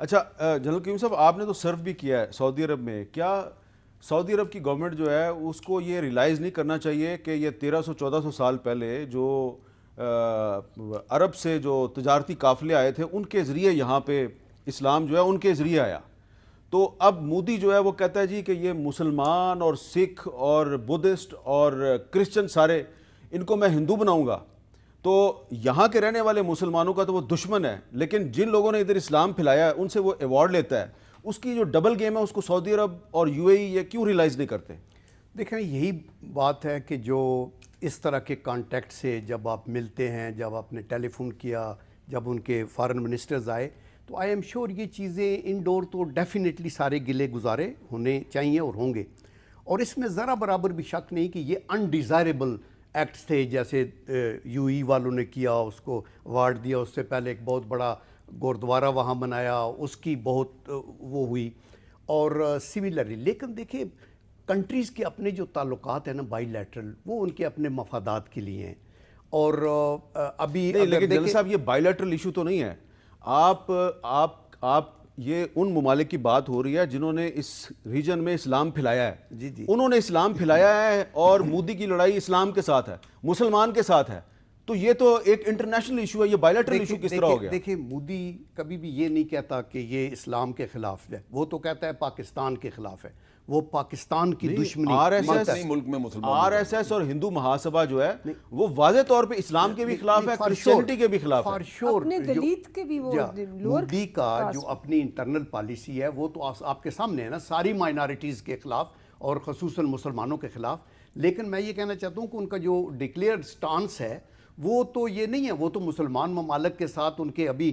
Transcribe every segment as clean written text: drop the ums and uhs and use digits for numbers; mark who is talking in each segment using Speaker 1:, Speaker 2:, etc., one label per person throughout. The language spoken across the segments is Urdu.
Speaker 1: اچھا جنرل قیوم صاحب، آپ نے تو سرو بھی کیا ہے سعودی عرب میں، کیا سعودی عرب کی گورنمنٹ جو ہے اس کو یہ ریلائز نہیں کرنا چاہیے کہ یہ 1300-1400 سال پہلے جو عرب سے جو تجارتی قافلے آئے تھے ان کے ذریعے یہاں پہ اسلام جو ہے ان کے ذریعے آیا، تو اب مودی جو ہے وہ کہتا ہے جی کہ یہ مسلمان اور سکھ اور بدھسٹ اور کرسچن سارے ان کو میں ہندو بناؤں گا، تو یہاں کے رہنے والے مسلمانوں کا تو وہ دشمن ہے، لیکن جن لوگوں نے ادھر اسلام پھیلایا ہے ان سے وہ ایوارڈ لیتا ہے. اس کی جو ڈبل گیم ہے اس کو سعودی عرب اور یو اے ای یہ کیوں ریلائز نہیں کرتے؟
Speaker 2: دیکھیں یہی بات ہے کہ جو اس طرح کے کانٹیکٹ سے جب آپ ملتے ہیں، جب آپ نے ٹیلی فون کیا، جب ان کے فارن منسٹرز آئے، تو آئی ایم شیور یہ چیزیں انڈور تو ڈیفینیٹلی سارے گلے گزارے ہونے چاہیے اور ہوں گے، اور اس میں ذرا برابر بھی شک نہیں کہ یہ انڈیزائربل ایکٹس تھے، جیسے یو ای والوں نے کیا، اس کو ایوارڈ دیا، اس سے پہلے ایک بہت بڑا گوردوارہ وہاں بنایا، اس کی بہت وہ ہوئی، اور سملرلی. لیکن دیکھیں کنٹریز کے اپنے جو تعلقات ہیں نا بائی لیٹرل، وہ ان کے اپنے مفادات کے لیے ہیں، اور ابھی
Speaker 1: لیکن جنرل صاحب یہ بائی لیٹرل ایشو تو نہیں ہے. آپ یہ ان ممالک کی بات ہو رہی ہے جنہوں نے اس ریجن میں اسلام پھیلایا ہے.
Speaker 2: جی
Speaker 1: انہوں نے اسلام پھیلایا ہے اور مودی کی لڑائی اسلام کے ساتھ ہے، مسلمان کے ساتھ ہے، تو یہ تو ایک انٹرنیشنل ایشو ہے. یہ بائی لیٹرل ایشو کس طرح ہو گیا؟
Speaker 2: دیکھیں مودی کبھی بھی یہ نہیں کہتا کہ یہ اسلام کے خلاف ہے، وہ تو کہتا ہے پاکستان کے خلاف ہے، وہ پاکستان کی دشمنی.
Speaker 1: آر ایس ایس اور ہندو مہاسبھا جو ہے وہ واضح طور پہ اسلام کے بھی خلاف ہے، کرسچینٹی کے بھی خلاف ہے.
Speaker 3: اپنے دلت کے بھی وہ
Speaker 2: مودی کا جو اپنی انٹرنل پالیسی ہے وہ تو آپ کے سامنے ہے نا، ساری مائنارٹیز کے خلاف اور خصوصاً مسلمانوں کے خلاف. لیکن میں یہ کہنا چاہتا ہوں کہ ان کا جو ڈکلیئرڈ سٹانس ہے وہ تو یہ نہیں ہے، وہ تو مسلمان ممالک کے ساتھ ان کے ابھی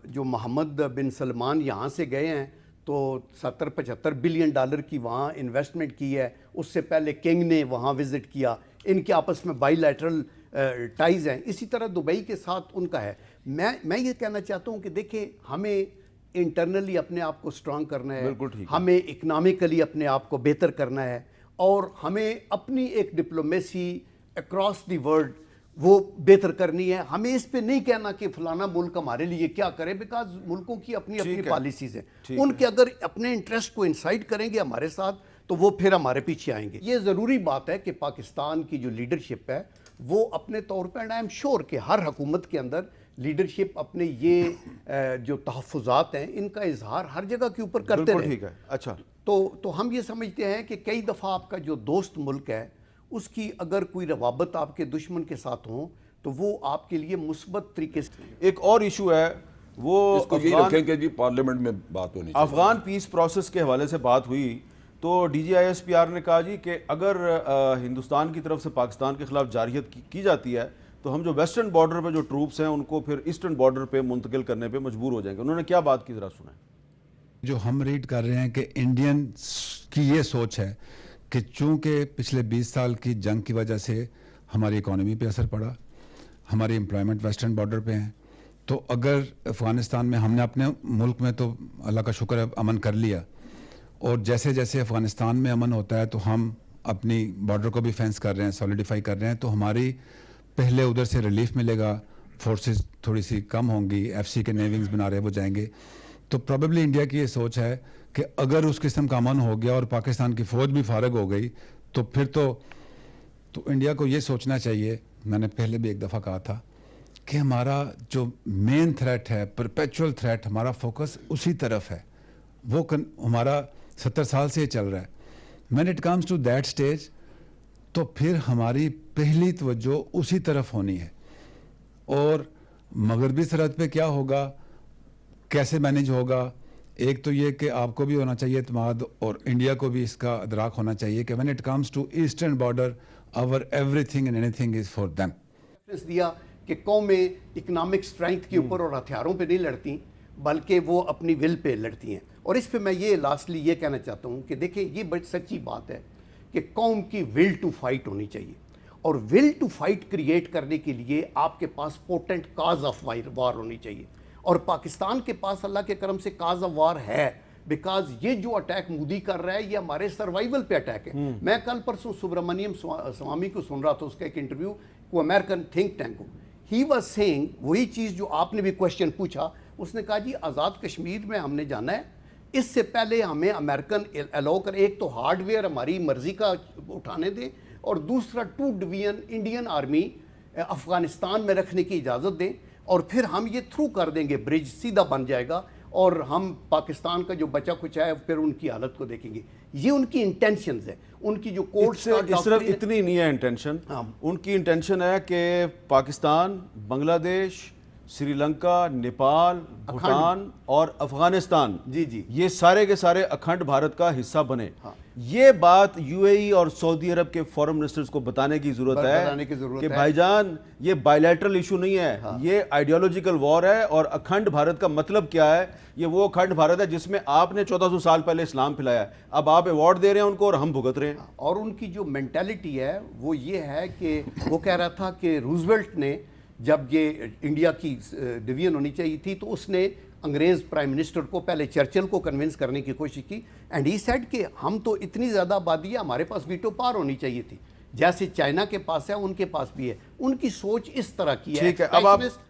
Speaker 2: جو محمد بن سلمان یہاں سے گئے ہیں تو 70-75 بلین ڈالر کی وہاں انویسٹمنٹ کی ہے. اس سے پہلے کنگ نے وہاں وزٹ کیا، ان کے آپس میں بائی لیٹرل ٹائز ہیں. اسی طرح دبئی کے ساتھ ان کا ہے. میں یہ کہنا چاہتا ہوں کہ دیکھیں ہمیں انٹرنلی اپنے آپ کو اسٹرانگ کرنا ہے، ہمیں اکنامکلی اپنے آپ کو بہتر کرنا ہے، اور ہمیں اپنی ایک ڈپلومیسی اکراس دی ورلڈ وہ بہتر کرنی ہے. ہمیں اس پہ نہیں کہنا کہ فلانا ملک ہمارے لیے کیا کرے، بیکاز ملکوں کی اپنی اپنی پالیسیز ہیں. ان کے اگر اپنے انٹرسٹ کو انسائڈ کریں گے ہمارے ساتھ تو وہ پھر ہمارے پیچھے آئیں گے. یہ ضروری بات ہے کہ پاکستان کی جو لیڈرشپ ہے وہ اپنے طور پہ، اینڈ آئی ایم شیور کہ ہر حکومت کے اندر لیڈرشپ اپنے یہ جو تحفظات ہیں ان کا اظہار ہر جگہ کے اوپر کرتے رہے.
Speaker 1: ٹھیک ہے. اچھا
Speaker 2: تو ہم یہ سمجھتے ہیں کہ کئی دفعہ آپ کا جو دوست ملک ہے اس کی اگر کوئی روابط آپ کے دشمن کے ساتھ ہوں تو وہ آپ کے لیے مثبت طریقے سے.
Speaker 1: ایک اور ایشو ہے وہ
Speaker 4: پارلیمنٹ میں بات ہونی چاہیے.
Speaker 1: افغان پیس پروسیس کے حوالے سے بات ہوئی تو D G I S P R نے کہا جی کہ اگر ہندوستان کی طرف سے پاکستان کے خلاف جارحیت کی جاتی ہے تو ہم جو ویسٹرن بارڈر پہ جو ٹروپس ہیں ان کو پھر ایسٹرن بارڈر پہ منتقل کرنے پہ مجبور ہو جائیں گے. انہوں نے کیا بات کی ذرا سنیں.
Speaker 5: جو ہم ریڈ کر رہے ہیں کہ انڈین کی یہ سوچ ہے کہ چونکہ پچھلے 20 سال کی جنگ کی وجہ سے ہماری اکانومی پہ اثر پڑا، ہماری امپلائمنٹ ویسٹرن بارڈر پہ ہیں، تو اگر افغانستان میں ہم نے اپنے ملک میں تو اللہ کا شکر ہے امن کر لیا، اور جیسے جیسے افغانستان میں امن ہوتا ہے تو ہم اپنی بارڈر کو بھی فینس کر رہے ہیں، سولیڈیفائی کر رہے ہیں، تو ہماری پہلے ادھر سے ریلیف ملے گا، فورسز تھوڑی سی کم ہوں گی، ایف سی کے نیونگز بنا رہے وہ جائیں گے. تو پروبیبلی انڈیا کی یہ سوچ ہے کہ اگر اس قسم کا امن ہو گیا اور پاکستان کی فوج بھی فارغ ہو گئی تو پھر تو انڈیا کو یہ سوچنا چاہیے، میں نے پہلے بھی ایک دفعہ کہا تھا کہ ہمارا جو مین تھریٹ ہے، پرپیچول تھریٹ، ہمارا فوکس اسی طرف ہے، وہ ہمارا 70 سال سے یہ چل رہا ہے. when it comes to that stage تو پھر ہماری پہلی توجہ اسی طرف ہونی ہے. اور مغربی سرحد پہ کیا ہوگا، کیسے مینیج ہوگا، ایک تو یہ کہ آپ کو بھی ہونا چاہیے اعتماد اور انڈیا کو بھی اس کا ادراک ہونا چاہیے کہ when it comes to eastern border our everything and anything is for them.
Speaker 2: دیا کہ قومیں اکنامک اسٹرینتھ کے اوپر اور ہتھیاروں پہ نہیں لڑتی بلکہ وہ اپنی ول پہ لڑتی ہیں. اور اس پہ میں یہ لاسٹلی یہ کہنا چاہتا ہوں کہ دیکھیں یہ بڑی سچی بات ہے کہ قوم کی ول ٹو فائٹ ہونی چاہیے، اور ول ٹو فائٹ کریٹ کرنے کے لیے آپ کے پاس پوٹنٹ کاز آف وار ہونی چاہیے. اور پاکستان کے پاس اللہ کے کرم سے کاز آف وار ہے، بیکاز یہ جو اٹیک مودی کر رہا ہے یہ ہمارے سروائیول پہ اٹیک ہے. میں کل پرسوں سبرامنیم سوامی کو سن رہا تھا، اس کا ایک انٹرویو کو امریکن تھنک ٹینک کو، ہی واز سیئنگ وہی چیز جو آپ نے بھی کوشچن پوچھا، اس نے کہا جی آزاد کشمیر میں ہم نے جانا ہے، اس سے پہلے ہمیں امریکن الاؤ کر، ایک تو ہارڈ ویئر ہماری مرضی کا اٹھانے دیں، اور دوسرا 2 ڈویژن انڈین آرمی افغانستان میں رکھنے کی اجازت دیں، اور پھر ہم یہ تھرو کر دیں گے، برج سیدھا بن جائے گا، اور ہم پاکستان کا جو بچہ کچھ ہے پھر ان کی حالت کو دیکھیں گے۔ یہ ان کی انٹینشنز ہے، ان کی جو کورٹ
Speaker 1: صرف اتنی نہیں ہے انٹینشن، ان کی انٹینشن ہے کہ پاکستان، بنگلہ دیش، سری لنکا، نیپال، بھوٹان اور افغانستان،
Speaker 2: جی
Speaker 1: یہ سارے کے سارے اکھنڈ بھارت کا حصہ بنے۔ یہ بات یو اے ای اور سعودی عرب کے فورن منسٹرز کو بتانے کی ضرورت ہے کہ بھائی جان یہ بائی لیٹرل ایشو نہیں ہے، یہ آئیڈیالوجیکل وار ہے، اور اکھنڈ بھارت کا مطلب کیا ہے؟ یہ وہ اکھنڈ بھارت ہے جس میں آپ نے 1400 سال پہلے اسلام پھیلایا ہے، اب آپ ایوارڈ دے رہے ہیں ان کو اور ہم بھگت رہے ہیں۔
Speaker 2: اور ان کی جو مینٹیلٹی ہے وہ یہ ہے کہ وہ کہہ رہا تھا کہ روزویلٹ نے جب یہ انڈیا کی ڈویژن ہونی چاہیے تھی تو اس نے انگریز پرائم منسٹر کو، پہلے چرچل کو کنونس کرنے کی کوشش کی، اینڈ ہی سیڈ کہ ہم تو اتنی زیادہ آبادی ہے، ہمارے پاس ویٹو پاور ہونی چاہیے تھی، جیسے چائنا کے پاس ہے ان کے پاس بھی ہے۔ ان کی سوچ اس طرح کی ہے،
Speaker 1: ٹھیک ہے، اب آپ